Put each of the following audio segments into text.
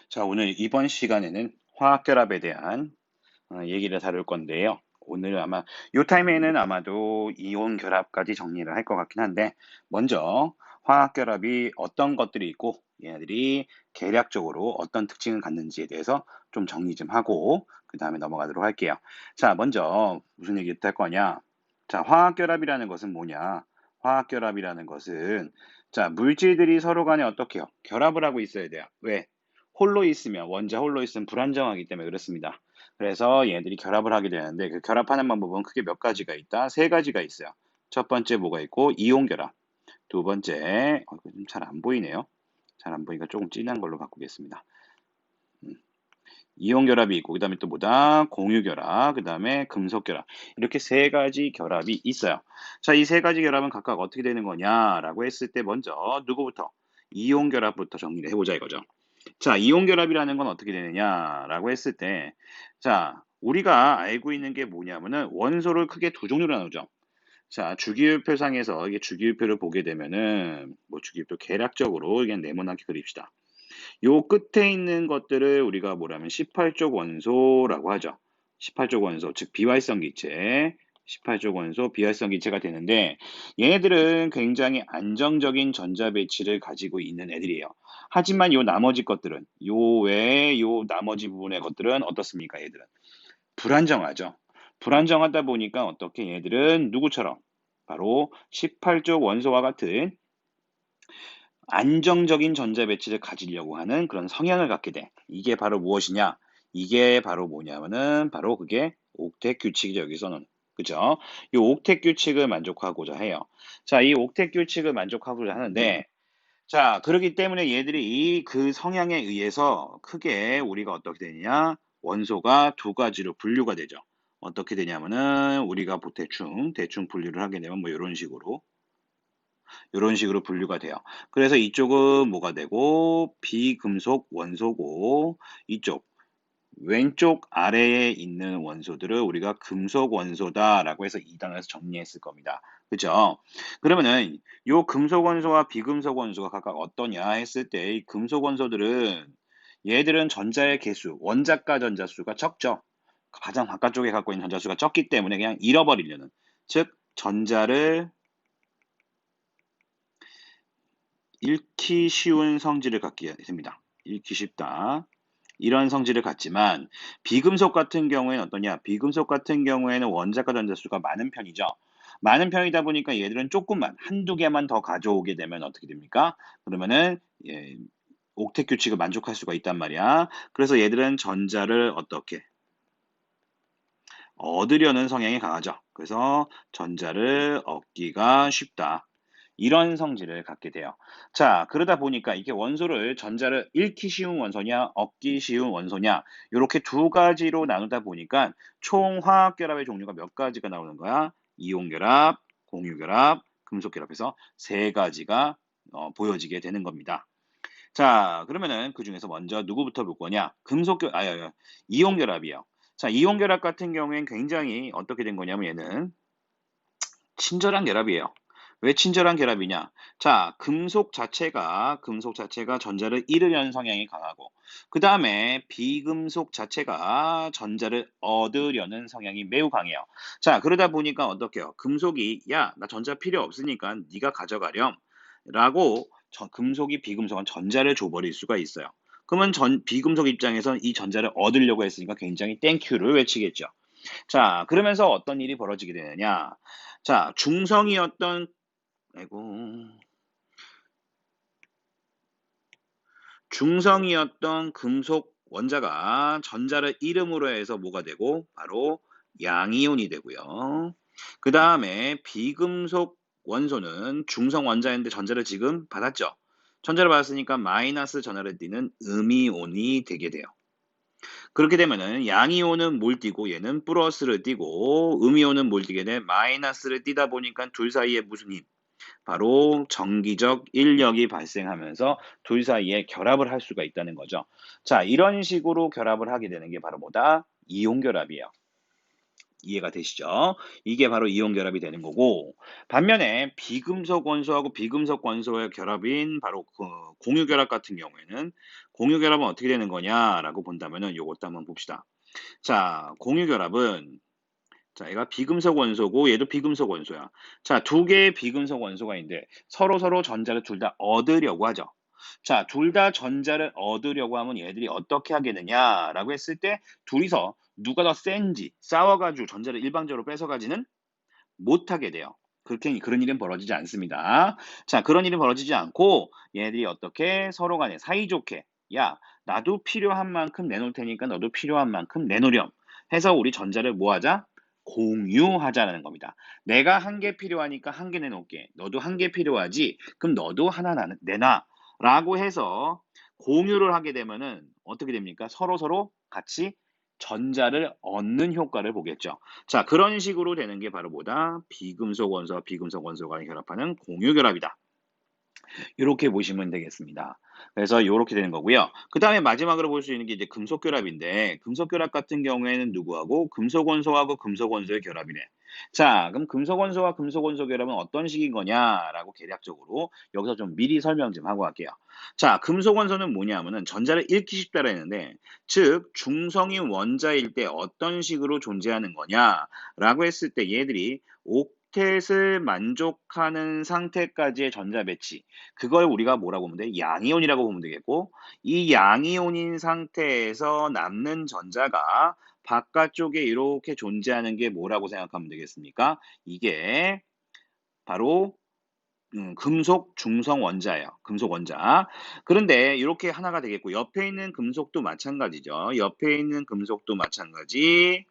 자, 오늘 이번 시간에는 화학결합에 대한 얘기를 다룰 건데요. 오늘 아마 요 타임에는 아마도 이온 결합까지 정리를 할 것 같긴 한데 먼저 화학결합이 어떤 것들이 있고 얘네들이 계략적으로 어떤 특징을 갖는지에 대해서 좀 정리 좀 하고 그 다음에 넘어가도록 할게요. 자, 먼저 무슨 얘기부터 할 거냐? 자, 화학결합이라는 것은 뭐냐? 화학결합이라는 것은 자, 물질들이 서로 간에 어떻게 해요? 결합을 하고 있어야 돼요. 왜? 홀로 있으면 원자 홀로 있으면 불안정하기 때문에 그렇습니다. 그래서 얘네들이 결합을 하게 되는데 그 결합하는 방법은 크게 몇 가지가 있다. 세 가지가 있어요. 첫 번째 뭐가 있고 이온 결합. 두 번째 잘 안 보이네요. 잘 안 보이니까 조금 진한 걸로 바꾸겠습니다. 이온 결합이 있고 그다음에 또 뭐다? 공유 결합, 그다음에 금속 결합. 이렇게 세 가지 결합이 있어요. 자, 이 세 가지 결합은 각각 어떻게 되는 거냐라고 했을 때 먼저 누구부터? 이온 결합부터 정리를 해보자 이거죠. 자, 이온 결합이라는 건 어떻게 되느냐라고 했을 때, 자, 우리가 알고 있는 게 뭐냐면은 원소를 크게 두 종류로 나누죠. 자, 주기율표상에서 이게 주기율표를 보게 되면은 뭐 주기율표 계략적으로 그냥 네모나게 그립시다. 요 끝에 있는 것들을 우리가 뭐라면 18족 원소라고 하죠. 18족 원소, 즉 비활성 기체, 18족 원소 비활성 기체가 되는데 얘네들은 굉장히 안정적인 전자 배치를 가지고 있는 애들이에요. 하지만 요 나머지 것들은 요 외에 요 나머지 부분의 것들은 어떻습니까? 얘들은 불안정하죠. 불안정하다 보니까 어떻게 얘들은 누구처럼 바로 18족 원소와 같은 안정적인 전자 배치를 가지려고 하는 그런 성향을 갖게 돼. 이게 바로 무엇이냐? 이게 바로 뭐냐면은 바로 그게 옥텟 규칙이죠, 여기서는. 그죠? 이 옥텟 규칙을 만족하고자 해요. 자, 이 옥텟 규칙을 만족하고자 하는데 자, 그렇기 때문에 얘들이 이 그 성향에 의해서 크게 우리가 어떻게 되느냐? 원소가 두 가지로 분류가 되죠. 어떻게 되냐면은 우리가 대충 분류를 하게 되면 뭐 이런 식으로 이런 식으로 분류가 돼요. 그래서 이쪽은 뭐가 되고 비금속 원소고 이쪽 왼쪽 아래에 있는 원소들을 우리가 금속 원소다라고 해서 2단에서 정리했을 겁니다. 그죠? 그러면은 요 금속 원소와 비금속 원소가 각각 어떠냐 했을 때 이 금속 원소들은 얘들은 전자의 개수, 원자가 전자수가 적죠. 가장 바깥쪽에 갖고 있는 전자수가 적기 때문에 그냥 잃어버리려는 즉 전자를 읽기 쉬운 성질을 갖게 됩니다. 읽기 쉽다. 이런 성질을 갖지만 비금속 같은 경우에는 어떠냐? 비금속 같은 경우에는 원자과 전자수가 많은 편이죠. 많은 편이다 보니까 얘들은 조금만 한두 개만 더 가져오게 되면 어떻게 됩니까? 그러면은 옥텟 규칙을 만족할 수가 있단 말이야. 그래서 얘들은 전자를 어떻게 얻으려는 성향이 강하죠. 그래서 전자를 얻기가 쉽다. 이런 성질을 갖게 돼요. 자, 그러다 보니까 이게 원소를 전자를 잃기 쉬운 원소냐, 얻기 쉬운 원소냐, 이렇게 두 가지로 나누다 보니까 총 화학 결합의 종류가 몇 가지가 나오는 거야? 이온 결합, 공유 결합, 금속 결합해서 세 가지가 보여지게 되는 겁니다. 자, 그러면은 그 중에서 먼저 누구부터 볼 거냐? 이온 결합이요. 자, 이온 결합 같은 경우엔 굉장히 어떻게 된 거냐면 얘는 친절한 결합이에요. 왜 친절한 결합이냐? 자, 금속 자체가 전자를 잃으려는 성향이 강하고, 그 다음에 비금속 자체가 전자를 얻으려는 성향이 매우 강해요. 자, 그러다 보니까 어떻게요? 금속이, 야, 나 전자 필요 없으니까 네가 가져가렴. 라고 금속이 비금속한 전자를 줘버릴 수가 있어요. 그러면 비금속 입장에선 이 전자를 얻으려고 했으니까 굉장히 땡큐를 외치겠죠. 자, 그러면서 어떤 일이 벌어지게 되느냐? 자, 아이고, 중성이었던 금속 원자가 전자를 잃음으로 해서 뭐가 되고, 바로 양이온이 되고요. 그 다음에 비금속 원소는 중성 원자인데 전자를 지금 받았죠. 전자를 받았으니까 마이너스 전하를 띠는 음이온이 되게 돼요. 그렇게 되면은 양이온은 뭘 띠고 얘는 플러스를 띠고 음이온은 뭘 띠게 돼? 마이너스를 띠다 보니까 둘 사이에 무슨 힘? 바로 정기적 인력이 발생하면서 둘 사이에 결합을 할 수가 있다는 거죠. 자, 이런 식으로 결합을 하게 되는 게 바로 뭐다? 이온 결합이에요. 이해가 되시죠? 이게 바로 이온 결합이 되는 거고, 반면에 비금속 원소하고 비금속 원소의 결합인 바로 그 공유 결합 같은 경우에는 공유 결합은 어떻게 되는 거냐라고 본다면은 요것도 한번 봅시다. 자, 공유 결합은 자, 얘가 비금속 원소고 얘도 비금속 원소야. 자, 두 개의 비금속 원소가 있는데 서로 전자를 둘 다 얻으려고 하죠. 자, 둘 다 전자를 얻으려고 하면 얘들이 어떻게 하게 되냐라고 했을 때 둘이서 누가 더 센지 싸워가지고 전자를 일방적으로 뺏어가지는 못하게 돼요. 그렇게 그런 일은 벌어지지 않습니다. 자, 그런 일은 벌어지지 않고 얘들이 어떻게 서로 간에 사이좋게 야, 나도 필요한 만큼 내놓을 테니까 너도 필요한 만큼 내놓으렴 해서 우리 전자를 뭐 하자? 공유하자는 겁니다. 내가 한 개 필요하니까 한 개 내놓을게. 너도 한 개 필요하지? 그럼 너도 하나 내놔. 라고 해서 공유를 하게 되면은 어떻게 됩니까? 서로 같이 전자를 얻는 효과를 보겠죠. 자, 그런 식으로 되는 게 바로 뭐다? 비금속 원소와 비금속 원소가 결합하는 공유 결합이다. 이렇게 보시면 되겠습니다. 그래서 이렇게 되는 거고요. 그 다음에 마지막으로 볼 수 있는 게 이제 금속 결합인데, 금속 결합 같은 경우에는 누구하고 금속 원소하고 금속 원소의 결합이네. 자, 그럼 금속 원소와 금속 원소 결합은 어떤 식인 거냐라고 계략적으로 여기서 좀 미리 설명 좀 하고 갈게요. 자, 금속 원소는 뭐냐면은 전자를 잃기 쉽다라 했는데, 즉 중성인 원자일 때 어떤 식으로 존재하는 거냐라고 했을 때 얘들이 옥텟을 만족하는 상태까지의 전자 배치, 그걸 우리가 뭐라고 보면 돼? 양이온이라고 보면 되겠고, 이 양이온인 상태에서 남는 전자가 바깥쪽에 이렇게 존재하는 게 뭐라고 생각하면 되겠습니까? 이게 바로 금속 중성 원자예요. 금속 원자. 그런데 이렇게 하나가 되겠고, 옆에 있는 금속도 마찬가지죠. 옆에 있는 금속도 마찬가지.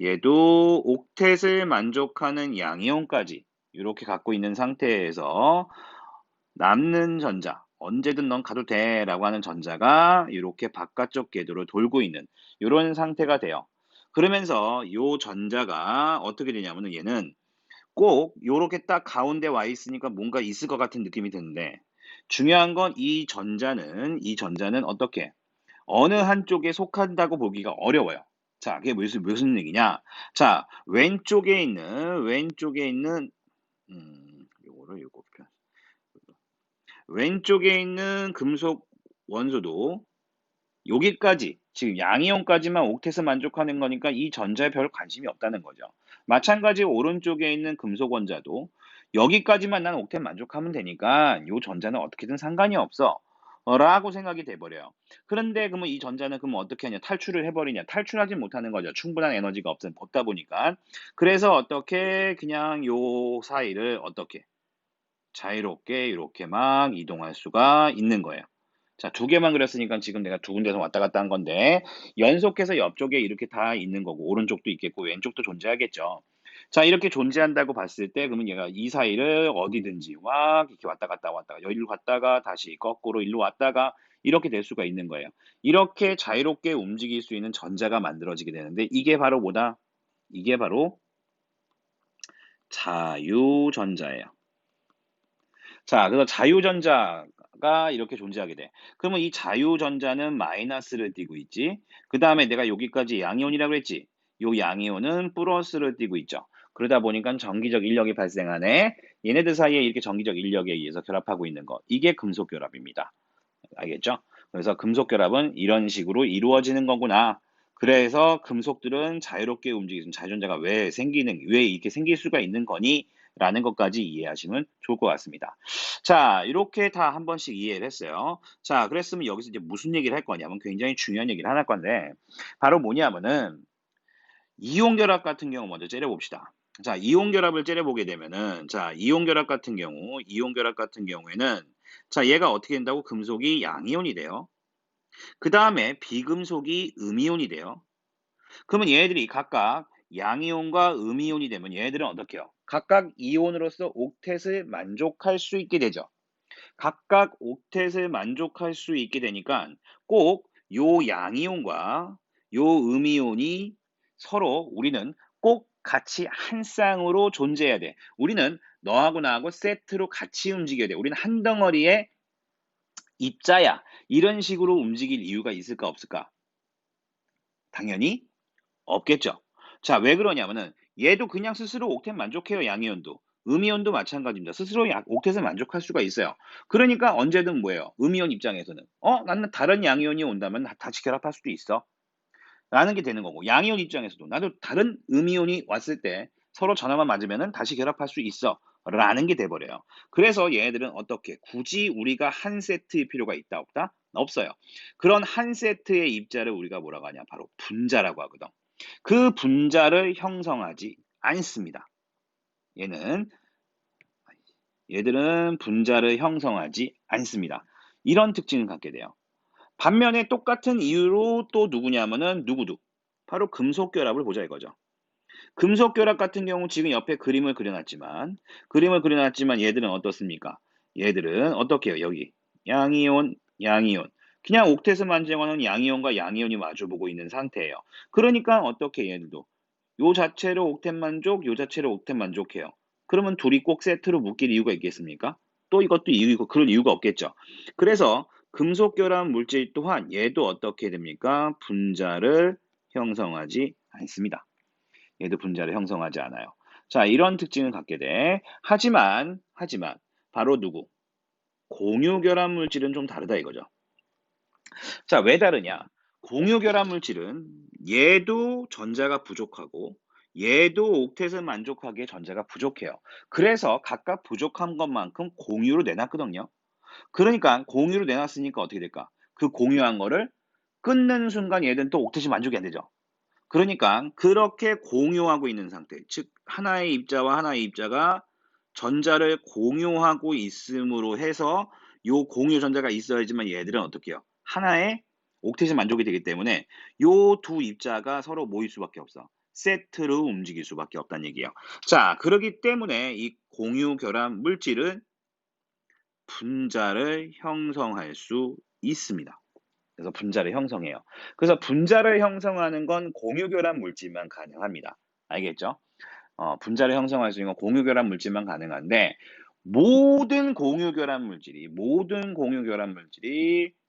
얘도 옥텟을 만족하는 양이온까지 이렇게 갖고 있는 상태에서 남는 전자, 언제든 넌 가도 돼 라고 하는 전자가 이렇게 바깥쪽 궤도로 돌고 있는 이런 상태가 돼요. 그러면서 이 전자가 어떻게 되냐면은 얘는 꼭 이렇게 딱 가운데 와 있으니까 뭔가 있을 것 같은 느낌이 드는데, 중요한 건 이 전자는 어떻게 어느 한쪽에 속한다고 보기가 어려워요. 자, 그게 무슨 얘기냐? 자, 왼쪽에 있는 요거를 요거 왼쪽에 있는 금속 원소도 여기까지 지금 양이온까지만 옥텟을 만족하는 거니까 이 전자에 별 관심이 없다는 거죠. 마찬가지 오른쪽에 있는 금속 원자도 여기까지만 난 옥텟 만족하면 되니까 이 전자는 어떻게든 상관이 없어. 라고 생각이 돼버려요. 그런데 그러면 이 전자는 그러면 어떻게 하냐? 탈출을 해버리냐? 탈출하지 못하는 거죠. 충분한 에너지가 없다 보니까. 그래서 어떻게 그냥 요 사이를 어떻게 자유롭게 이렇게 막 이동할 수가 있는 거예요. 자, 두 개만 그렸으니까 지금 내가 두 군데서 왔다 갔다 한 건데 연속해서 옆쪽에 이렇게 다 있는 거고 오른쪽도 있겠고 왼쪽도 존재하겠죠. 자, 이렇게 존재한다고 봤을 때 그러면 얘가 이 사이를 어디든지 막 이렇게 왔다 갔다 여기로 갔다가 다시 거꾸로 일로 왔다가 이렇게 될 수가 있는 거예요. 이렇게 자유롭게 움직일 수 있는 전자가 만들어지게 되는데 이게 바로 뭐다? 이게 바로 자유전자예요. 자, 그래서 자유전자가 이렇게 존재하게 돼. 그러면 이 자유전자는 마이너스를 띠고 있지. 그 다음에 내가 여기까지 양이온이라고 했지. 요 양이온은 플러스를 띠고 있죠. 그러다 보니까 전기적 인력이 발생하네. 얘네들 사이에 이렇게 전기적 인력에 의해서 결합하고 있는 거. 이게 금속 결합입니다. 알겠죠? 그래서 금속 결합은 이런 식으로 이루어지는 거구나. 그래서 금속들은 자유롭게 움직이는 자유전자가 왜 이렇게 생길 수가 있는 거니? 라는 것까지 이해하시면 좋을 것 같습니다. 자, 이렇게 다 한 번씩 이해를 했어요. 자, 그랬으면 여기서 이제 무슨 얘기를 할 거냐면 굉장히 중요한 얘기를 하나 할 건데, 바로 뭐냐면은, 이온 결합 같은 경우 먼저 째려봅시다. 자, 이온 결합을 째려보게 되면은, 자, 이온 결합 같은 경우에는, 자, 얘가 어떻게 된다고? 금속이 양이온이 돼요. 그 다음에 비금속이 음이온이 돼요. 그러면 얘네들이 각각 양이온과 음이온이 되면 얘네들은 어떻게 해요? 각각 이온으로서 옥텟을 만족할 수 있게 되죠. 각각 옥텟을 만족할 수 있게 되니까 꼭 요 양이온과 요 음이온이 서로 우리는 꼭 같이 한 쌍으로 존재해야 돼. 우리는 너하고 나하고 세트로 같이 움직여야 돼. 우리는 한 덩어리의 입자야. 이런 식으로 움직일 이유가 있을까 없을까? 당연히 없겠죠. 자, 왜 그러냐면은 얘도 그냥 스스로 옥텟 만족해요, 양이온도. 음이온도 마찬가지입니다. 스스로 옥텟을 만족할 수가 있어요. 그러니까 언제든 뭐예요? 음이온 입장에서는 나는 다른 양이온이 온다면 다시 결합할 수도 있어. 라는 게 되는 거고 양이온 입장에서도 나도 다른 음이온이 왔을 때 서로 전화만 맞으면은 다시 결합할 수 있어. 라는 게 돼 버려요. 그래서 얘네들은 어떻게 굳이 우리가 한 세트일 필요가 있다 없다? 없어요. 그런 한 세트의 입자를 우리가 뭐라고 하냐? 바로 분자라고 하거든. 그 분자를 형성하지 않습니다. 얘들은 분자를 형성하지 않습니다. 이런 특징을 갖게 돼요. 반면에 똑같은 이유로 또 누구냐면은 누구도 바로 금속 결합을 보자 이거죠. 금속 결합 같은 경우 지금 옆에 그림을 그려놨지만 얘들은 어떻습니까? 얘들은 어떻게 해요? 여기 양이온, 양이온. 그냥 옥텟을 만들어가는 양이온과 양이온이 마주보고 있는 상태예요. 그러니까 어떻게 얘들도 요 자체로 옥텟 만족, 요 자체로 옥텟 만족해요. 그러면 둘이 꼭 세트로 묶일 이유가 있겠습니까? 또 이것도 이유고 그럴 이유가 없겠죠. 그래서 금속 결합 물질 또한 얘도 어떻게 됩니까? 분자를 형성하지 않습니다. 얘도 분자를 형성하지 않아요. 자, 이런 특징을 갖게 돼. 하지만 바로 누구? 공유 결합 물질은 좀 다르다 이거죠. 자, 왜 다르냐? 공유 결합 물질은 얘도 전자가 부족하고 얘도 옥텟을 만족하기에 전자가 부족해요. 그래서 각각 부족한 것만큼 공유로 내놨거든요. 그러니까 공유로 내놨으니까 어떻게 될까? 그 공유한 거를 끊는 순간 얘들은 또 옥텟이 만족이 안 되죠. 그러니까 그렇게 공유하고 있는 상태, 즉 하나의 입자와 하나의 입자가 전자를 공유하고 있음으로 해서 요 공유 전자가 있어야지만 얘들은 어떻게 해요? 하나의 옥텟이 만족이 되기 때문에 요 두 입자가 서로 모일 수밖에 없어. 세트로 움직일 수밖에 없다는 얘기예요. 자, 그러기 때문에 이 공유 결합 물질은 분자를 형성할 수 있습니다. 그래서 분자를 형성해요. 그래서 분자를 형성하는 건 공유결합 물질만 가능합니다. 알겠죠? 분자를 형성할 수 있는 건 공유결합 물질만 가능한데 모든 공유결합 물질이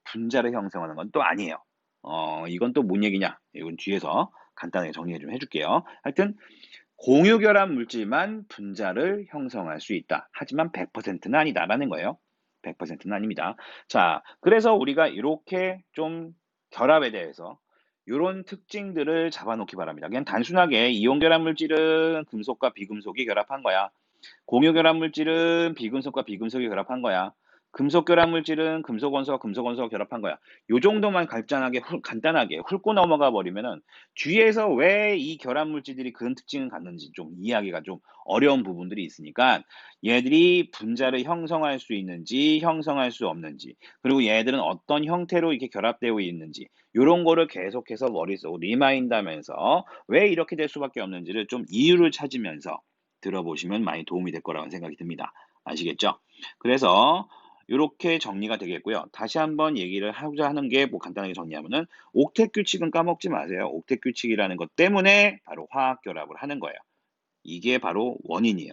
분자를 형성하는 건 또 아니에요. 이건 또 뭔 얘기냐? 이건 뒤에서 간단하게 정리 좀 해줄게요. 하여튼 공유결합 물질만 분자를 형성할 수 있다. 하지만 100%는 아니다라는 거예요. 100%는 아닙니다. 자, 그래서 우리가 이렇게 좀 결합에 대해서 이런 특징들을 잡아놓기 바랍니다. 그냥 단순하게 이온결합 물질은 금속과 비금속이 결합한 거야. 공유결합 물질은 비금속과 비금속이 결합한 거야. 금속 결합 물질은 금속 원소와 금속 원소가 결합한 거야. 요 정도만 간단하게 훑고 넘어가 버리면은 뒤에서 왜 이 결합 물질들이 그런 특징을 갖는지 좀 이해하기가 좀 어려운 부분들이 있으니까 얘들이 분자를 형성할 수 있는지 형성할 수 없는지 그리고 얘들은 어떤 형태로 이렇게 결합되어 있는지 요런 거를 계속해서 머릿속 리마인드하면서 왜 이렇게 될 수밖에 없는지를 좀 이유를 찾으면서 들어보시면 많이 도움이 될 거라고 생각이 듭니다. 아시겠죠? 그래서 이렇게 정리가 되겠고요. 다시 한번 얘기를 하고자 하는 게 뭐 간단하게 정리하면은 옥텟 규칙은 까먹지 마세요. 옥텟 규칙이라는 것 때문에 바로 화학 결합을 하는 거예요. 이게 바로 원인이에요.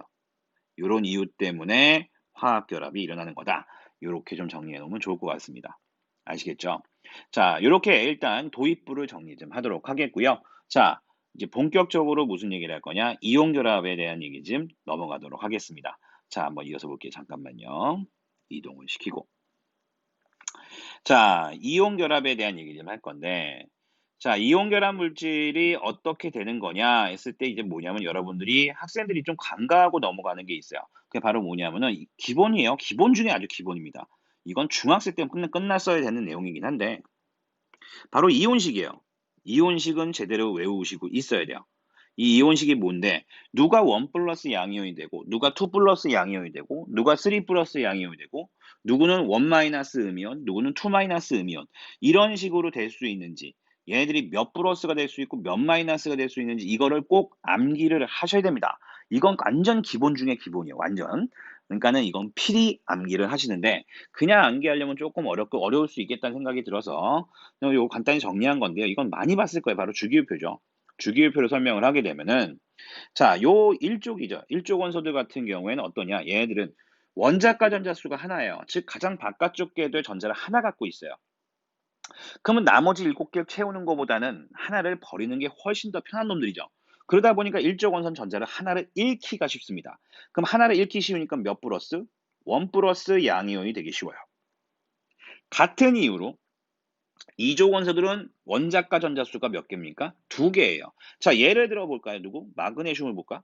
이런 이유 때문에 화학 결합이 일어나는 거다. 이렇게 좀 정리해 놓으면 좋을 것 같습니다. 아시겠죠? 자, 이렇게 일단 도입부를 정리 좀 하도록 하겠고요. 자, 이제 본격적으로 무슨 얘기를 할 거냐? 이온 결합에 대한 얘기 좀 넘어가도록 하겠습니다. 자, 한번 이어서 볼게요. 잠깐만요. 이동을 시키고. 자, 이온 결합에 대한 얘기 좀 할 건데, 자, 이온 결합 물질이 어떻게 되는 거냐 했을 때 이제 뭐냐면 여러분들이 학생들이 좀 간과하고 넘어가는 게 있어요. 그게 바로 뭐냐면은 기본이에요. 기본 중에 아주 기본입니다. 이건 중학생 때 끝났어야 되는 내용이긴 한데 바로 이온식이에요. 이온식은 제대로 외우시고 있어야 돼요. 이 이온식이 뭔데 누가 1 플러스 양이온이 되고 누가 2 플러스 양이온이 되고 누가 3 플러스 양이온이 되고 누구는 1 마이너스 음이온 누구는 2 마이너스 음이온 이런 식으로 될 수 있는지 얘네들이 몇 플러스가 될 수 있고 몇 마이너스가 될 수 있는지 이거를 꼭 암기를 하셔야 됩니다. 이건 완전 기본 중에 기본이에요. 완전. 그러니까는 이건 필히 암기를 하시는데 그냥 암기하려면 조금 어렵고 어려울 수 있겠다는 생각이 들어서 이거 간단히 정리한 건데요. 이건 많이 봤을 거예요. 바로 주기율표죠. 주기율표를 설명을 하게 되면은 자, 요 일족이죠. 일족 원소들 같은 경우에는 어떠냐? 얘네들은 원자과 전자수가 하나예요. 즉 가장 바깥쪽 궤도에 전자를 하나 갖고 있어요. 그러면 나머지 7개 채우는 것보다는 하나를 버리는 게 훨씬 더 편한 놈들이죠. 그러다 보니까 일적 원선 전자를 하나를 잃기가 쉽습니다. 그럼 하나를 잃기 쉬우니까 몇 플러스? 원 플러스 양이온이 되기 쉬워요. 같은 이유로 이족 원소들은 원자과 전자수가 몇 개입니까? 두 개예요. 자, 예를 들어 볼까요? 누구? 마그네슘을 볼까?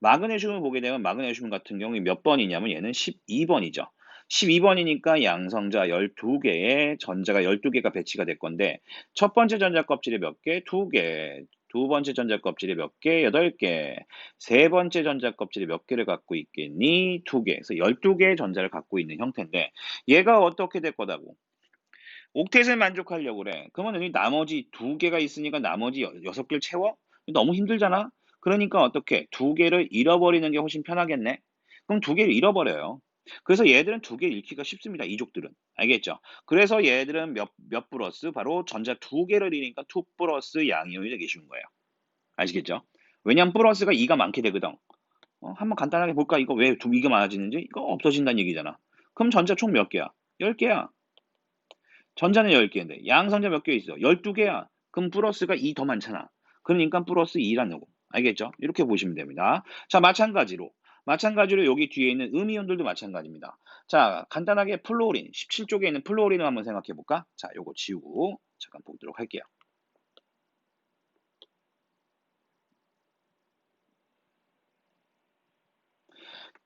마그네슘을 보게 되면 마그네슘 같은 경우에 몇 번이냐면 얘는 12번이죠. 12번이니까 양성자 12개에 전자가 12개가 배치가 될 건데 첫 번째 전자 껍질에 몇 개? 2개. 두 번째 전자 껍질에 몇 개? 8개. 세 번째 전자 껍질에 몇 개를 갖고 있겠니? 2개. 그래서 12개의 전자를 갖고 있는 형태인데 얘가 어떻게 될 거다고? 옥텟을 만족하려고 그래. 그러면 여기 나머지 2개가 있으니까 나머지 6개를 채워? 너무 힘들잖아? 그러니까 어떻게? 2개를 잃어버리는 게 훨씬 편하겠네? 그럼 2개를 잃어버려요. 그래서 얘들은 2개 잃기가 쉽습니다. 이족들은. 알겠죠? 그래서 얘들은 몇 플러스? 바로 전자 2개를 잃으니까 2 플러스 양이온이 되기 쉬운 거예요. 아시겠죠? 왜냐면 플러스가 2가 많게 되거든. 한번 간단하게 볼까? 이거 왜 2가 많아지는지? 이거 없어진다는 얘기잖아. 그럼 전자 총 몇 개야? 10개야. 전자는 10개인데 양성자 몇 개 있어? 12개야. 그럼 플러스가 2 더 많잖아. 그러니까 플러스 2라는 거. 알겠죠? 이렇게 보시면 됩니다. 자, 마찬가지로 여기 뒤에 있는 음이온들도 마찬가지입니다. 자, 간단하게 플로린, 17쪽에 있는 플로린을 한번 생각해 볼까? 자, 요거 지우고 잠깐 보도록 할게요.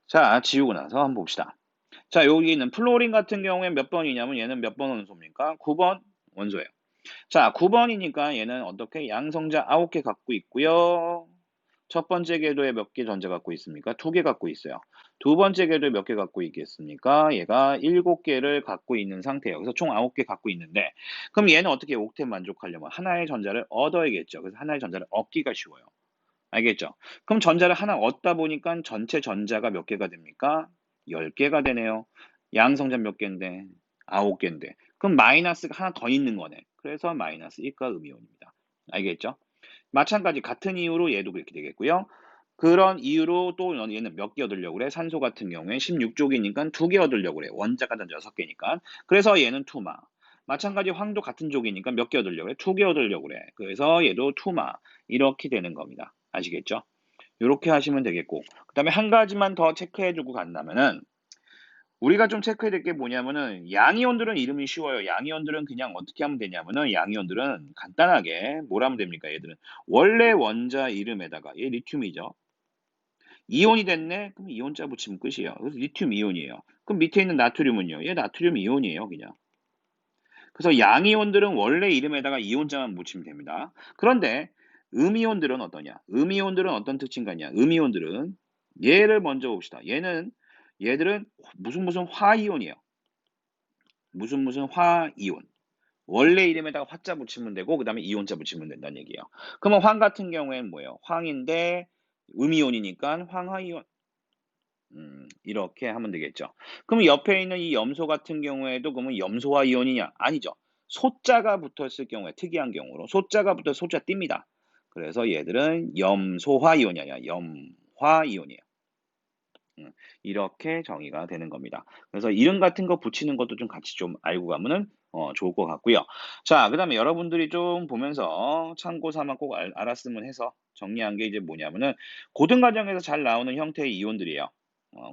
자, 지우고 나서 한번 봅시다. 자, 여기 있는 플로린 같은 경우에 몇 번이냐면 얘는 몇 번 원소입니까? 9번 원소예요. 자, 9번이니까 얘는 어떻게 양성자 9개 갖고 있고요. 첫 번째 궤도에 몇 개 전자 갖고 있습니까? 2개 갖고 있어요. 두 번째 궤도에 몇 개 갖고 있겠습니까? 얘가 7개를 갖고 있는 상태예요. 그래서 총 9개 갖고 있는데 그럼 얘는 어떻게 옥텟 만족하려면 하나의 전자를 얻어야겠죠. 그래서 하나의 전자를 얻기가 쉬워요. 알겠죠? 그럼 전자를 하나 얻다 보니까 전체 전자가 몇 개가 됩니까? 10개가 되네요. 양성자 몇 개인데? 9개인데. 그럼 마이너스가 하나 더 있는 거네. 그래서 마이너스 1가 음이온입니다. 알겠죠? 마찬가지 같은 이유로 얘도 그렇게 되겠고요. 그런 이유로 또 얘는 몇 개 얻으려고 그래? 산소 같은 경우에 16쪽이니까 2개 얻으려고 그래. 원자가 전자 6개니까. 그래서 얘는 투마. 마찬가지 황도 같은 쪽이니까 몇 개 얻으려고 그래? 2개 얻으려고 그래. 그래서 얘도 투마. 이렇게 되는 겁니다. 아시겠죠? 이렇게 하시면 되겠고. 그 다음에 한 가지만 더 체크해주고 간다면은 우리가 좀 체크해야 될 게 뭐냐면은 양이온들은 이름이 쉬워요. 양이온들은 그냥 어떻게 하면 되냐면은 양이온들은 간단하게 뭘 하면 됩니까? 얘들은 원래 원자 이름에다가 얘 리튬이죠. 이온이 됐네? 그럼 이온자 붙이면 끝이에요. 그래서 리튬 이온이에요. 그럼 밑에 있는 나트륨은요? 얘 나트륨 이온이에요, 그냥. 그래서 양이온들은 원래 이름에다가 이온자만 붙이면 됩니다. 그런데 음이온들은 어떠냐? 음이온들은 어떤 특징가 있냐? 음이온들은 얘를 먼저 봅시다. 얘들은 무슨 화이온이에요. 무슨 화이온. 원래 이름에다가 화자 붙이면 되고 그 다음에 이온자 붙이면 된다는 얘기예요. 그러면 황 같은 경우에는 뭐예요? 황인데 음이온이니까 황화이온. 이렇게 하면 되겠죠. 그럼 옆에 있는 이 염소 같은 경우에도 그러면 염소화 이온이냐? 아니죠. 소자가 붙었을 경우에 특이한 경우로 소자가 붙어 소자 띱니다. 그래서 얘들은 염소화 이온이 아니라 염화 이온이에요. 이렇게 정의가 되는 겁니다. 그래서 이름 같은 거 붙이는 것도 좀 같이 좀 알고 가면은 좋을 것 같고요. 자, 그 다음에 여러분들이 좀 보면서 참고 삼아 꼭 알았으면 해서 정리한 게 이제 뭐냐면은 고등과정에서 잘 나오는 형태의 이온들이에요.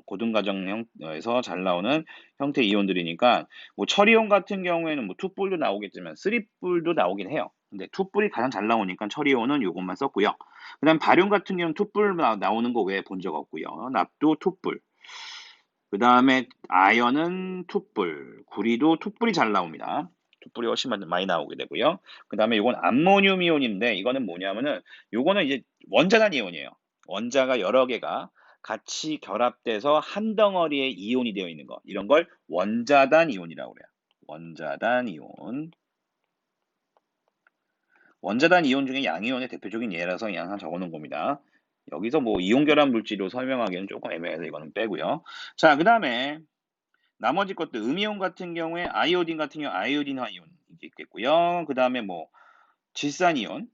고등과정에서 잘 나오는 형태의 이온들이니까 뭐 철이온 같은 경우에는 뭐 투뿔도 나오겠지만 쓰리뿔도 나오긴 해요. 근데 투뿔이 가장 잘 나오니까 철이온은 요것만 썼고요. 그다음 바륨 같은 경우는 투뿔 나오는 거 외에 본 적 없고요. 납도 투뿔. 그다음에 아연은 투뿔, 구리도 투뿔이 잘 나옵니다. 투뿔이 훨씬 많이 나오게 되고요. 그다음에 이건 암모늄 이온인데 이거는 뭐냐면은 요거는 이제 원자단 이온이에요. 원자가 여러 개가 같이 결합돼서 한 덩어리의 이온이 되어 있는 거. 이런 걸 원자단 이온이라고 그래요. 원자단 이온. 원자단 이온 중에 양이온의 대표적인 예라서 그냥 하나 적어놓은 겁니다. 여기서 뭐 이온 결합 물질로 설명하기는 조금 애매해서 이거는 빼고요. 자, 그 다음에 나머지 것들 음이온 같은 경우에 아이오딘 같은 경우 아이오딘화 이온 있겠고요. 그 다음에 뭐 질산이온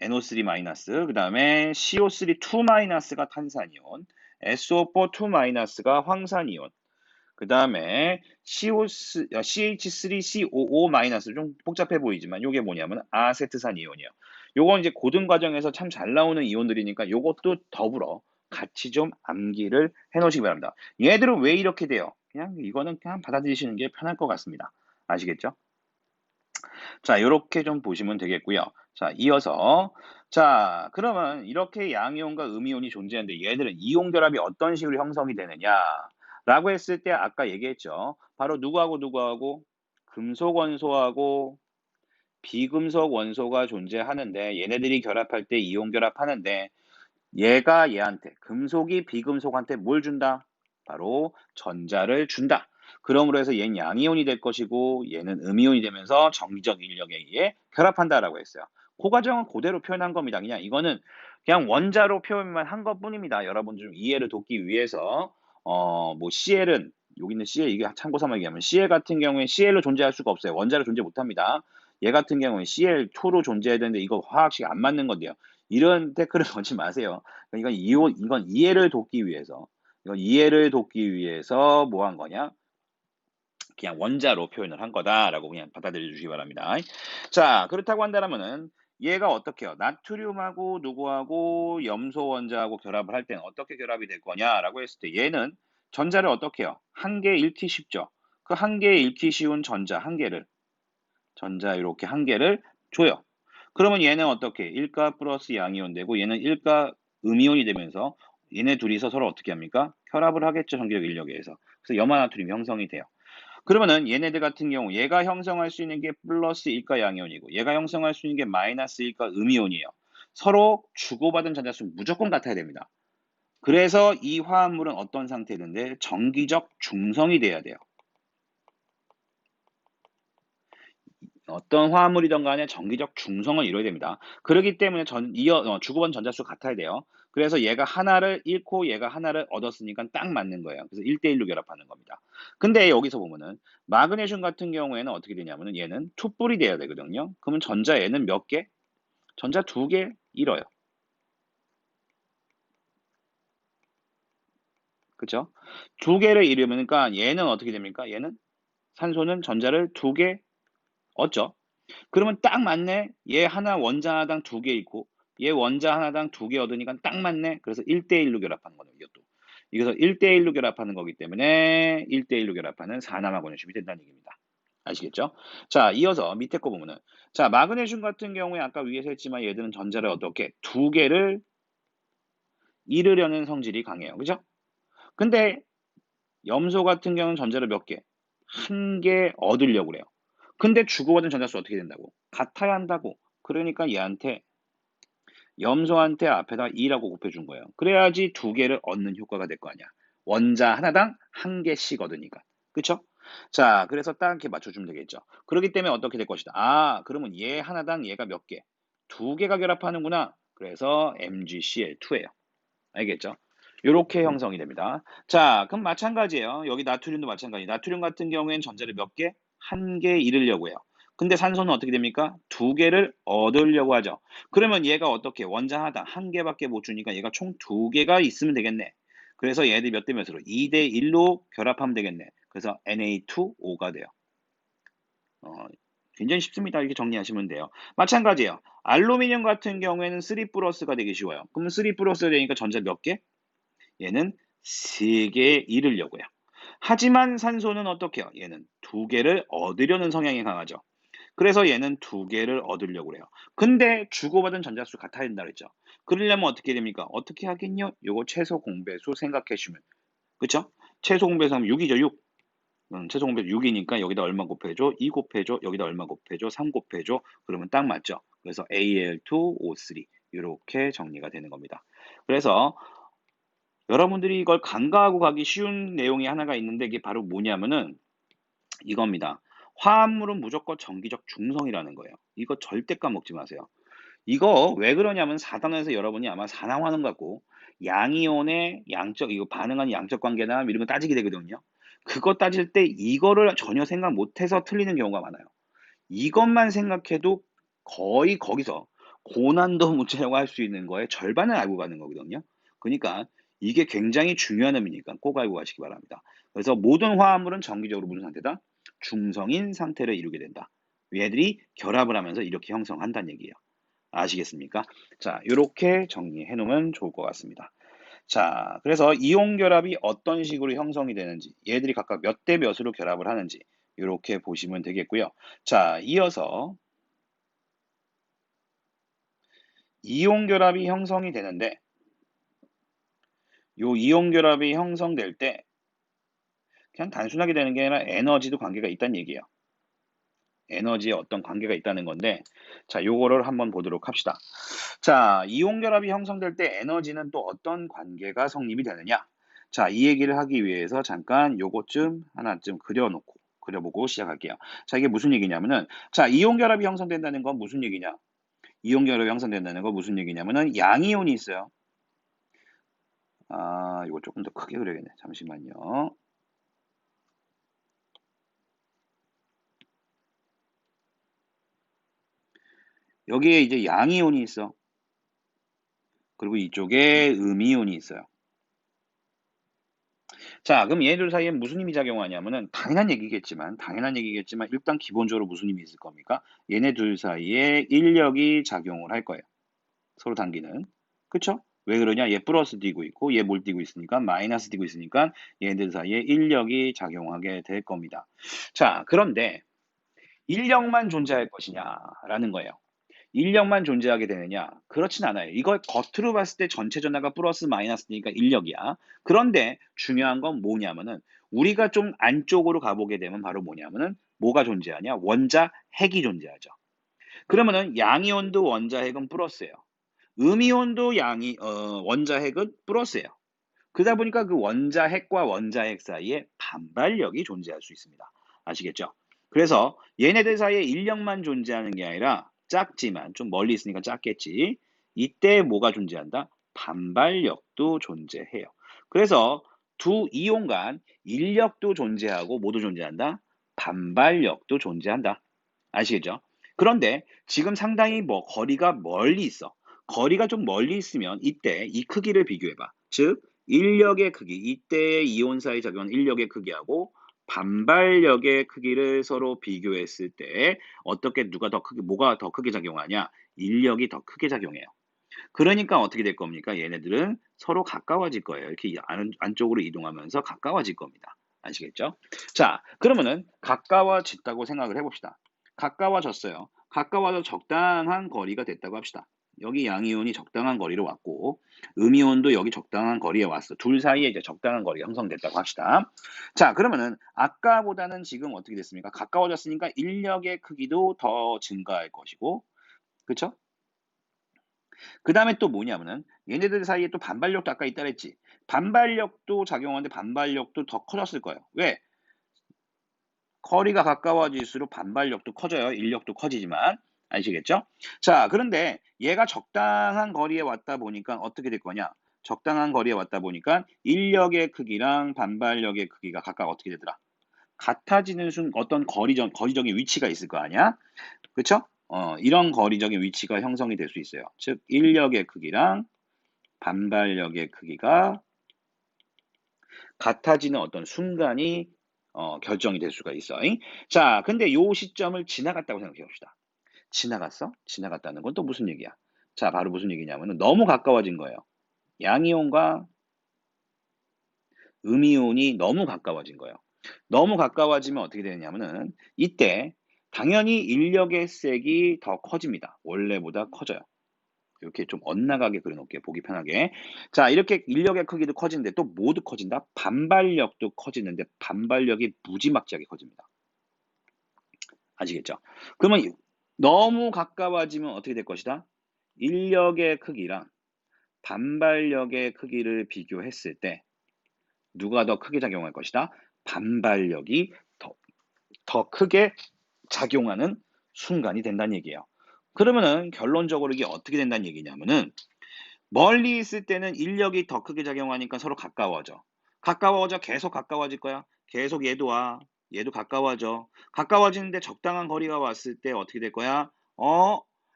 NO3 마이너스, 그 다음에 CO3 2 마이너스가 탄산이온, SO4 2 마이너스가 황산이온, 그 다음에 CH3COO 마이너스 좀 복잡해 보이지만 이게 뭐냐면 아세트산 이온이에요. 요건 이제 고등 과정에서 참 잘 나오는 이온들이니까 요것도 더불어 같이 좀 암기를 해 놓으시기 바랍니다. 얘들은 왜 이렇게 돼요? 그냥 이거는 그냥 받아들이시는 게 편할 것 같습니다. 아시겠죠? 자, 요렇게 좀 보시면 되겠고요. 자, 이어서 자, 그러면 이렇게 양이온과 음이온이 존재하는데 얘들은 이온 결합이 어떤 식으로 형성이 되느냐라고 했을 때 아까 얘기했죠. 바로 누구하고 누구하고 금속 원소하고 비금속 원소가 존재하는데 얘네들이 결합할 때 이온 결합하는데 얘가 얘한테 금속이 비금속한테 뭘 준다? 바로 전자를 준다. 그러므로 해서 얘는 양이온이 될 것이고 얘는 음이온이 되면서 정기적 인력에 의해 결합한다라고 했어요. 그 과정은 그대로 표현한 겁니다. 그냥 이거는 그냥 원자로 표현만 한 것뿐입니다. 여러분 좀 이해를 돕기 위해서 뭐 CL은 여기 있는 CL 이게 참고 삼아 얘기하면 CL 같은 경우에 CL로 존재할 수가 없어요. 원자로 존재 못합니다. 얘 같은 경우에 CL2로 존재해야 되는데 이거 화학식이 안 맞는 건데요. 이런 태클을 걸지 마세요. 이건 이해를 돕기 위해서, 이건 이해를 돕기 위해서 뭐 한 거냐? 그냥 원자로 표현을 한 거다라고 그냥 받아들여 주시기 바랍니다. 자, 그렇다고 한다면은 얘가 어떻게 해요? 나트륨하고 누구하고 염소 원자하고 결합을 할 때는 어떻게 결합이 될 거냐라고 했을 때 얘는 전자를 어떻게 해요? 한 개 잃기 쉽죠. 그 한 개 잃기 쉬운 전자 한 개를 전자 이렇게 한 개를 줘요. 그러면 얘는 어떻게? 1가 플러스 양이온 되고 얘는 1가 음이온이 되면서 얘네 둘이서 서로 어떻게 합니까? 결합을 하겠죠. 전기력 인력에 의해서. 그래서 염화나트륨 형성이 돼요. 그러면은 얘네들 같은 경우 얘가 형성할 수 있는 게 플러스 1가 양이온이고 얘가 형성할 수 있는 게 마이너스 1가 음이온이에요. 서로 주고받은 전자수 무조건 같아야 됩니다. 그래서 이 화합물은 어떤 상태인데 정기적 중성이 돼야 돼요. 어떤 화합물이든 간에 정기적 중성을 이뤄야 됩니다. 그렇기 때문에 주고받은 전자수 같아야 돼요. 그래서 얘가 하나를 잃고 얘가 하나를 얻었으니까 딱 맞는 거예요. 그래서 1대1로 결합하는 겁니다. 근데 여기서 보면은 마그네슘 같은 경우에는 어떻게 되냐면은 얘는 투뿔이 돼야 되거든요. 그러면 전자 얘는 몇 개? 전자 2개 잃어요. 그죠? 2개를 잃으니까 얘는 어떻게 됩니까? 얘는 산소는 전자를 2개 얻죠. 그러면 딱 맞네. 얘 하나 원자 하나당 2개 있고 얘 원자 하나당 2개 얻으니까 딱 맞네. 그래서 1대1로 결합하는 거예요. 이것도. 이래서 1대1로 결합하는 거기 때문에 1대1로 결합하는 산화마그네슘이 된다는 얘기입니다. 아시겠죠? 자, 이어서 밑에 거 보면은 자, 마그네슘 같은 경우에 아까 위에서 했지만 얘들은 전자를 어떻게 2개를 잃으려는 성질이 강해요. 그죠? 근데 염소 같은 경우는 전자를 몇 개? 한 개 얻으려고 그래요. 근데 주고받은 전자수 어떻게 된다고? 같아야 한다고. 그러니까 얘한테 염소한테 앞에다 2라고 곱해준 거예요. 그래야지 2개를 얻는 효과가 될 거 아니야. 원자 하나당 한 개씩 얻으니까. 그쵸? 자, 그래서 딱 이렇게 맞춰주면 되겠죠. 그렇기 때문에 어떻게 될 것이다. 아, 그러면 얘 하나당 얘가 몇 개? 2개가 결합하는구나. 그래서 MgCl2예요. 알겠죠? 요렇게 형성이 됩니다. 자, 그럼 마찬가지예요. 여기 나트륨도 마찬가지. 나트륨 같은 경우에는 전자를 몇 개? 한 개 잃으려고 해요. 근데 산소는 어떻게 됩니까? 2개를 얻으려고 하죠. 그러면 얘가 어떻게? 원자 하나당 한 개밖에 못 주니까 얘가 총 2개가 있으면 되겠네. 그래서 얘들 몇 대 몇으로? 2대 1로 결합하면 되겠네. 그래서 Na2O가 돼요. 굉장히 쉽습니다. 이렇게 정리하시면 돼요. 마찬가지예요. 알루미늄 같은 경우에는 3 플러스가 되기 쉬워요. 그럼 3 플러스가 되니까 전자 몇 개? 얘는 3개 잃으려고요. 하지만 산소는 어떻게 해요? 얘는 2개를 얻으려는 성향이 강하죠. 그래서 얘는 2개를 얻으려고 해요. 근데 주고받은 전자수 같아야 된다 그랬죠. 그러려면 어떻게 됩니까? 어떻게 하겠냐? 요거 최소 공배수 생각해 주면. 그쵸? 최소 공배수 하면 6이죠, 6. 최소 공배수 6이니까 여기다 얼마 곱해줘? 2 곱해줘? 여기다 얼마 곱해줘? 3 곱해줘? 그러면 딱 맞죠? 그래서 Al2O3 이렇게 정리가 되는 겁니다. 그래서 여러분들이 이걸 간과하고 가기 쉬운 내용이 하나가 있는데 이게 바로 뭐냐면은 이겁니다. 화합물은 무조건 정기적 중성이라는 거예요. 이거 절대 까먹지 마세요. 이거 왜 그러냐면 4단원에서 여러분이 아마 산화하는 것 같고 양이온의 양적 이거 반응하는 양적 관계나 이런 거 따지게 되거든요. 그거 따질 때 이거를 전혀 생각 못해서 틀리는 경우가 많아요. 이것만 생각해도 거의 거기서 고난도 문제라고 할 수 있는 거에 절반을 알고 가는 거거든요. 그러니까 이게 굉장히 중요한 의미니까 꼭 알고 가시기 바랍니다. 그래서 모든 화합물은 정기적으로 무슨 상태다? 중성인 상태를 이루게 된다. 얘들이 결합을 하면서 이렇게 형성한다는 얘기예요. 아시겠습니까? 자, 이렇게 정리해 놓으면 좋을 것 같습니다. 자, 그래서 이온 결합이 어떤 식으로 형성이 되는지, 얘들이 각각 몇 대 몇으로 결합을 하는지 이렇게 보시면 되겠고요. 자, 이어서 이온 결합이 형성이 되는데 요 이온 결합이 형성될 때 그냥 단순하게 되는 게 아니라 에너지도 관계가 있다는 얘기예요. 에너지에 어떤 관계가 있다는 건데, 자, 요거를 한번 보도록 합시다. 자, 이온 결합이 형성될 때 에너지는 또 어떤 관계가 성립이 되느냐? 자, 이 얘기를 하기 위해서 잠깐 요것 하나쯤 그려보고 시작할게요. 자, 이게 무슨 얘기냐면은, 자, 이온 결합이 형성된다는 건 무슨 얘기냐? 이온 결합이 형성된다는 건 무슨 얘기냐면은, 양이온이 있어요. 아, 이거 조금 더 크게 그려야겠네. 잠시만요. 여기에 이제 양이온이 있어. 그리고 이쪽에 음이온이 있어요. 자, 그럼 얘들 사이에 무슨 힘이 작용하냐면은 당연한 얘기겠지만 일단 기본적으로 무슨 힘이 있을 겁니까? 얘네 둘 사이에 인력이 작용을 할 거예요. 서로 당기는. 그쵸? 왜 그러냐? 얘 플러스 띄고 있고 얘 뭘 띄고 있으니까 마이너스 띄고 있으니까 얘네들 사이에 인력이 작용하게 될 겁니다. 자, 그런데 인력만 존재할 것이냐라는 거예요. 인력만 존재하게 되느냐? 그렇진 않아요. 이걸 겉으로 봤을 때 전체 전하가 플러스 마이너스니까 인력이야. 그런데 중요한 건 뭐냐면은 우리가 좀 안쪽으로 가보게 되면 바로 뭐냐면은 뭐가 존재하냐? 원자 핵이 존재하죠. 그러면은 양이온도 원자 핵은 플러스예요. 음이온도 원자 핵은 플러스예요. 그러다 보니까 그 원자 핵과 원자 핵 사이에 반발력이 존재할 수 있습니다. 아시겠죠? 그래서 얘네들 사이에 인력만 존재하는 게 아니라 작지만 좀 멀리 있으니까 작겠지. 이때 뭐가 존재한다? 반발력도 존재해요. 그래서 두 이온 간 인력도 존재하고 모두 존재한다? 반발력도 존재한다. 아시겠죠? 그런데 지금 상당히 거리가 멀리 있어. 거리가 좀 멀리 있으면 이때 이 크기를 비교해봐. 즉 인력의 크기, 이때의 이온사에 작용하는 인력의 크기하고 반발력의 크기를 서로 비교했을 때 어떻게 뭐가 더 크게 작용하냐? 인력이 더 크게 작용해요. 그러니까 어떻게 될 겁니까? 얘네들은 서로 가까워질 거예요. 이렇게 안쪽으로 이동하면서 가까워질 겁니다. 아시겠죠? 자, 그러면은 가까워졌다고 생각을 해봅시다. 가까워졌어요. 가까워져 적당한 거리가 됐다고 합시다. 여기 양이온이 적당한 거리로 왔고 음이온도 여기 적당한 거리에 왔어. 둘 사이에 이제 적당한 거리가 형성됐다고 합시다. 자, 그러면은 아까보다는 지금 어떻게 됐습니까? 가까워졌으니까 인력의 크기도 더 증가할 것이고, 그렇죠? 그 다음에 또 뭐냐면은 얘네들 사이에 또 반발력도 아까 있다 그랬지. 반발력도 작용하는데 반발력도 더 커졌을 거예요. 왜? 거리가 가까워질수록 반발력도 커져요. 인력도 커지지만. 아시겠죠? 자, 그런데 얘가 적당한 거리에 왔다 보니까 어떻게 될 거냐? 적당한 거리에 왔다 보니까 인력의 크기랑 반발력의 크기가 각각 어떻게 되더라? 같아지는 어떤 거리적인 위치가 있을 거 아니야? 그쵸? 이런 거리적인 위치가 형성이 될 수 있어요. 즉, 인력의 크기랑 반발력의 크기가 같아지는 어떤 순간이 결정이 될 수가 있어. 자, 근데 요 시점을 지나갔다고 생각해 봅시다. 지나갔어? 지나갔다는 건 또 무슨 얘기야? 자, 바로 무슨 얘기냐면은 너무 가까워진 거예요. 양이온과 음이온이 너무 가까워진 거예요. 너무 가까워지면 어떻게 되냐면은 이때 당연히 인력의 색이 더 커집니다. 원래보다 커져요. 이렇게 좀 엇나가게 그려놓을게요. 보기 편하게. 자, 이렇게 인력의 크기도 커지는데 또 뭐도 커진다? 반발력도 커지는데 반발력이 무지막지하게 커집니다. 아시겠죠? 그러면 너무 가까워지면 어떻게 될 것이다? 인력의 크기랑 반발력의 크기를 비교했을 때 누가 더 크게 작용할 것이다? 반발력이 더 크게 작용하는 순간이 된다는 얘기예요. 그러면은 결론적으로 이게 어떻게 된다는 얘기냐면은 멀리 있을 때는 인력이 더 크게 작용하니까 서로 가까워져. 가까워져 계속 가까워질 거야. 계속 얘도 와. 얘도 가까워져. 가까워지는데 적당한 거리가 왔을 때 어떻게 될 거야?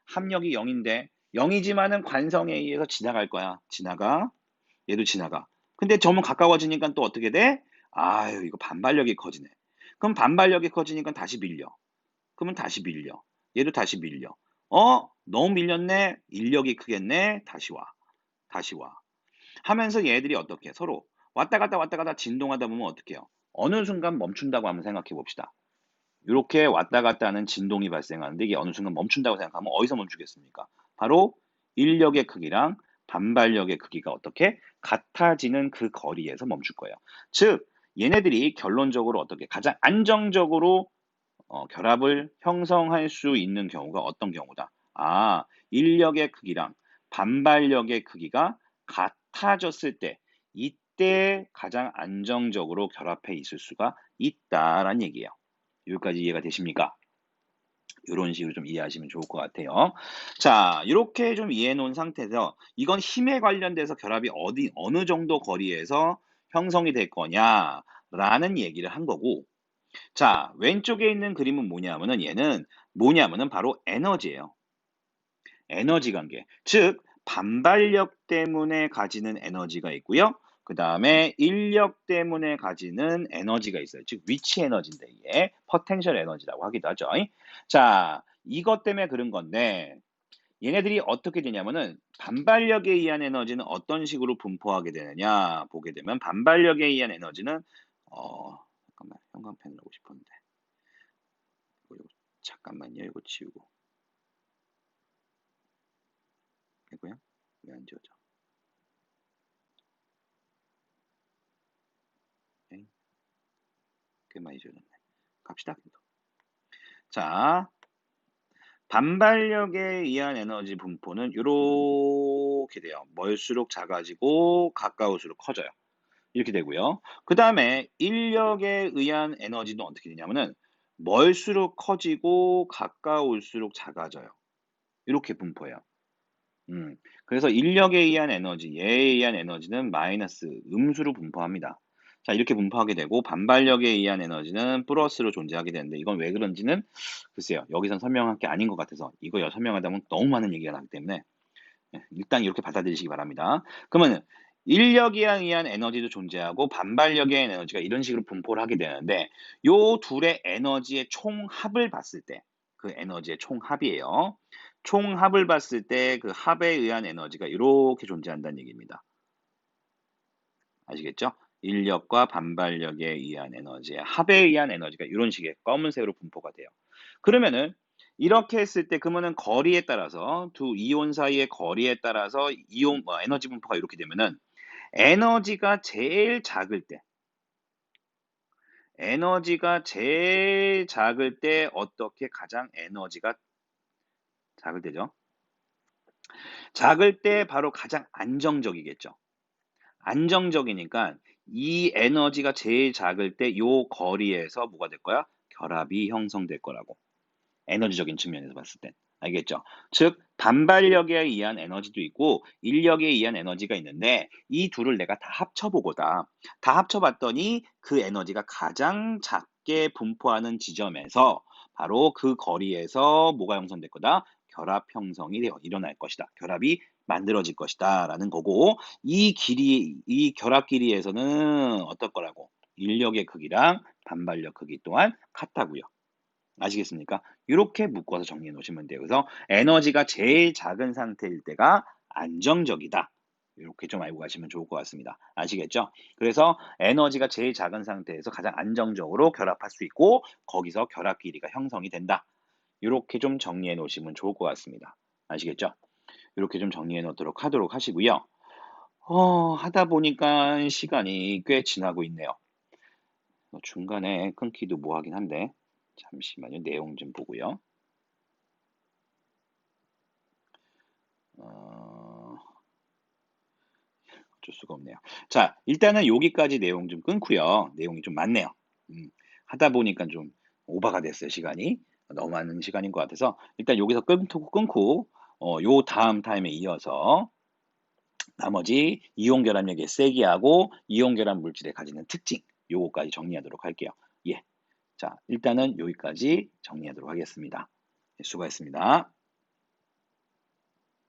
합력이 0인데 0이지만은 관성에 의해서 지나갈 거야. 지나가. 얘도 지나가. 근데 점은 가까워지니까 또 어떻게 돼? 아유, 이거 반발력이 커지네. 그럼 반발력이 커지니까 다시 밀려. 그러면 다시 밀려. 얘도 다시 밀려. 너무 밀렸네. 인력이 크겠네. 다시 와. 다시 와. 하면서 얘들이 어떻게 서로 왔다 갔다 진동하다 보면 어떻게 해요? 어느 순간 멈춘다고 한번 생각해 봅시다. 이렇게 왔다 갔다 하는 진동이 발생하는데 이게 어느 순간 멈춘다고 생각하면 어디서 멈추겠습니까? 바로 인력의 크기랑 반발력의 크기가 어떻게 같아지는 그 거리에서 멈출 거예요. 즉 얘네들이 결론적으로 어떻게 가장 안정적으로 결합을 형성할 수 있는 경우가 어떤 경우다? 인력의 크기랑 반발력의 크기가 같아졌을 때 이때 가장 안정적으로 결합해 있을 수가 있다라는 얘기예요. 여기까지 이해가 되십니까? 이런 식으로 좀 이해하시면 좋을 것 같아요. 자, 이렇게 좀 이해해 놓은 상태에서 이건 힘에 관련돼서 결합이 어느 정도 거리에서 형성이 될 거냐라는 얘기를 한 거고, 자, 왼쪽에 있는 그림은 뭐냐면은 얘는 뭐냐면은 바로 에너지예요. 에너지 관계. 즉, 반발력 때문에 가지는 에너지가 있고요. 그 다음에 인력 때문에 가지는 에너지가 있어요. 즉, 위치 에너지인데 이게 포텐셜 에너지라고 하기도 하죠. 자, 이것 때문에 그런 건데 얘네들이 어떻게 되냐면은 반발력에 의한 에너지는 어떤 식으로 분포하게 되느냐 보게 되면 반발력에 의한 에너지는 잠깐만 형광펜을 하고 싶었는데 잠깐만요. 이거 지우고 이거요? 왜 안 지워져? 에이, 꽤 많이 지워졌네. 갑시다. 자, 반발력에 의한 에너지 분포는 이렇게 돼요. 멀수록 작아지고 가까울수록 커져요. 이렇게 되고요. 그 다음에 인력에 의한 에너지는 어떻게 되냐면은 멀수록 커지고 가까울수록 작아져요. 이렇게 분포해요. 그래서 인력에 의한 에너지, 얘에 의한 에너지는 마이너스, 음수로 분포합니다. 자, 이렇게 분포하게 되고 반발력에 의한 에너지는 플러스로 존재하게 되는데 이건 왜 그런지는 글쎄요. 여기선 설명할 게 아닌 것 같아서 이거 설명하다 보면 너무 많은 얘기가 나기 때문에 일단 이렇게 받아들이시기 바랍니다. 그러면 인력에 의한 에너지도 존재하고 반발력에 의한 에너지가 이런 식으로 분포를 하게 되는데 요 둘의 에너지의 총합을 봤을 때 그 에너지의 총합이에요. 총합을 봤을 때 그 합에 의한 에너지가 이렇게 존재한다는 얘기입니다. 아시겠죠? 인력과 반발력에 의한 에너지의 합에 의한 에너지가 이런 식의 검은색으로 분포가 돼요. 그러면은 이렇게 했을 때 그러면은 거리에 따라서 두 이온 사이의 거리에 따라서 이온 에너지 분포가 이렇게 되면은 에너지가 제일 작을 때 에너지가 제일 작을 때 어떻게 가장 에너지가 작을 때죠? 작을 때 바로 가장 안정적이겠죠. 안정적이니까 이 에너지가 제일 작을 때 요 거리에서 뭐가 될 거야? 결합이 형성될 거라고. 에너지적인 측면에서 봤을 땐. 알겠죠? 즉 반발력에 의한 에너지도 있고 인력에 의한 에너지가 있는데 이 둘을 내가 다 합쳐보고다. 다 합쳐봤더니 그 에너지가 가장 작게 분포하는 지점에서 바로 그 거리에서 뭐가 형성될 거다? 결합 형성이 일어날 것이다. 결합이 만들어질 것이다. 라는 거고 이 결합 길이에서는 어떨 거라고? 인력의 크기랑 반발력 크기 또한 같다고요. 아시겠습니까? 이렇게 묶어서 정리해 놓으시면 돼요. 그래서 에너지가 제일 작은 상태일 때가 안정적이다. 이렇게 좀 알고 가시면 좋을 것 같습니다. 아시겠죠? 그래서 에너지가 제일 작은 상태에서 가장 안정적으로 결합할 수 있고 거기서 결합 길이가 형성이 된다. 이렇게 좀 정리해 놓으시면 좋을 것 같습니다. 아시겠죠? 이렇게 좀 정리해 놓도록 하도록 하시고요. 하다 보니까 시간이 꽤 지나고 있네요. 중간에 끊기도 뭐하긴 한데 잠시만요. 내용 좀 보고요. 어쩔 수가 없네요. 자, 일단은 여기까지 내용 좀 끊고요. 내용이 좀 많네요. 하다 보니까 좀 오버가 됐어요, 시간이. 너무 많은 시간인 것 같아서 일단 여기서 끊고 요 다음 타임에 이어서 나머지 이온 결합력의 세기하고 이온 결합 물질에 가지는 특징 요거까지 정리하도록 할게요. 예. 자, 일단은 여기까지 정리하도록 하겠습니다. 수고했습니다.